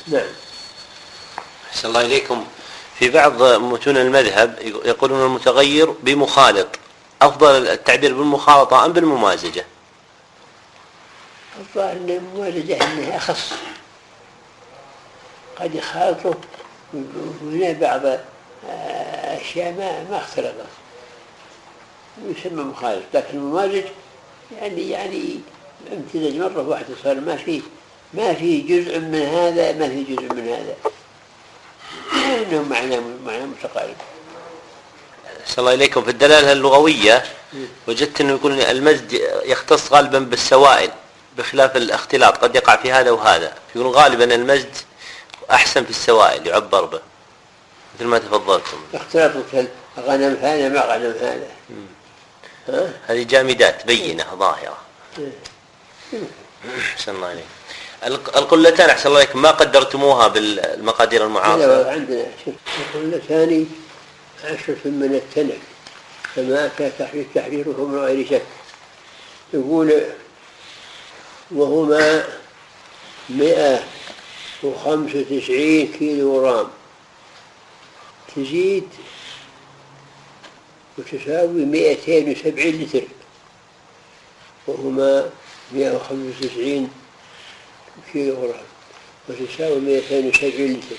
نعم. أحسن الله إليكم. في بعض متون المذهب يقولون المتغير بمخالط، أفضل التعبير بالمخالطة أم بالممازجة؟ الظاهر أن الممازجة أنها أخص، قد يخالطه وهنا بعض أشياء ما اختلطت يسمى مخالط، لكن الممازج يعني امتزاج مرة واحدة، صار ما في جزء من هذا ما في جزء من هذا، إنه معنى متقارب. أحسن الله إليكم. في الدلالة اللغوية وجدت أنه يقول المزج يختص غالبا بالسوائل بخلاف الاختلاط، قد يقع في هذا وهذا، يقول غالبا المزج أحسن في السوائل يعبر به مثل ما تفضلتم. اختلاط غنم هذا مع غنم هذا، هذه جامدات بينة ظاهرة. أحسن الله عليك. القلتان أحسن الله عليكم ما قدرتموها بالمقادير المعاصرة؟ عندنا القلتان 10 من التنع، فما تحريره من غير شك. يقول وهما 195 كيلو غرام، تزيد وتساوي 270 لتر، وهما 195 كيلو غرام وتساوي 270 لتر،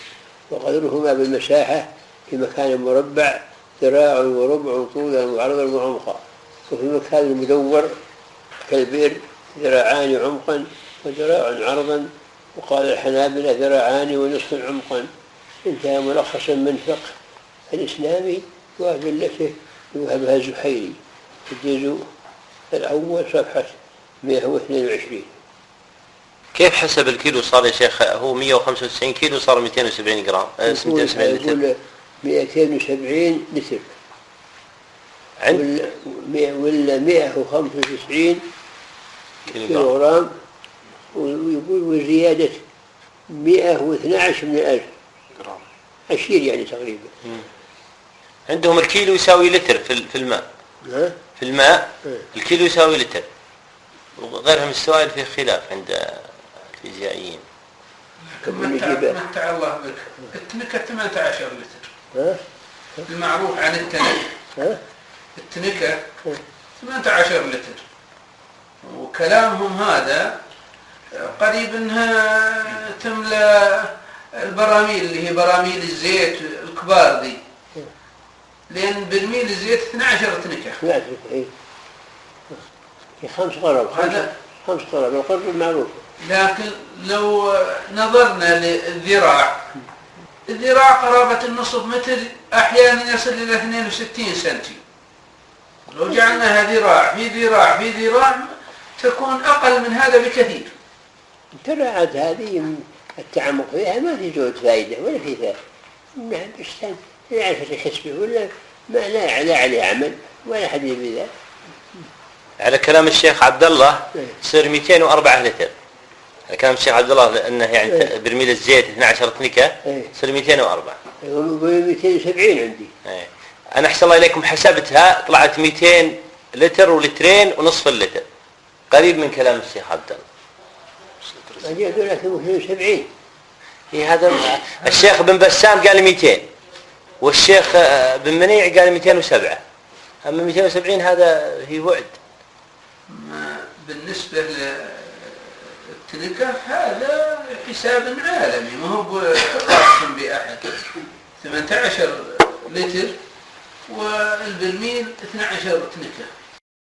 وقدرهما بالمساحة في مكان مربع ذراع وربع طولا وعرضا وعمقا، وفي مكان المدور كالبئر ذراعان عمقا وذراع عرضا، وقال الحنابلة ذراعان ونصف عمقا. انتهى ملخصا من فقه الإسلامي وأدلته يوهبها الزحيري في الجزء الأول صفحة 122. كيف حسب الكيلو صار يا شيخ؟ هو 195 كيلو صار 270 جرام 270 لتر. يقول 270 لتر ولا 195 كيلو غرام، ويقول وزيادة 112 من 1000 جرام، عشير يعني تقريبا. عندهم الكيلو يساوي لتر في الماء. في الماء الكيلو يساوي لتر، وغيرها من السوائل فيه خلاف عند الفيزيائيين. متع الله بك، التنكة 18 لتر المعروف عن التنكة. التنكة 18 لتر، وكلامهم هذا قريب انها تملى البراميل اللي هي براميل الزيت الكبار دي، لأن برميل الزيت 12 تنكة. في 5 غرب 5 غرب القرب المعروف. لكن لو نظرنا للذراع، الذراع قرابة النصف متر، أحيانا يصل إلى 62 سنتي. لو جعلناها ذراع في ذراع في ذراع تكون أقل من هذا بكثير. الذراعات هذه التعمق فيها ما في جهد فائدة ولا في فائدة، بس يعرف الحسبة ولا ما لا عليه عمل ولا حديث بذلك. على كلام الشيخ عبد الله صار 204 لتر. على كلام الشيخ عبد الله أنه يعني برميل الزيت 12 تنكة صار 204. 270 عندي. أنا أحسن الله إليكم حسبتها طلعت 200 لتر ولترين ونصف اللتر، قريب من كلام الشيخ عبد الله. أجي أقول لك 270. هذا الشيخ بن بسام قال 200، والشيخ بن منيع قال 207. أما 270 هذا في بعد. بالنسبة للتنكة هذا حساب عالمي، ما هو خاص بأحد. 18 لتر والبرميل 12 تنكة.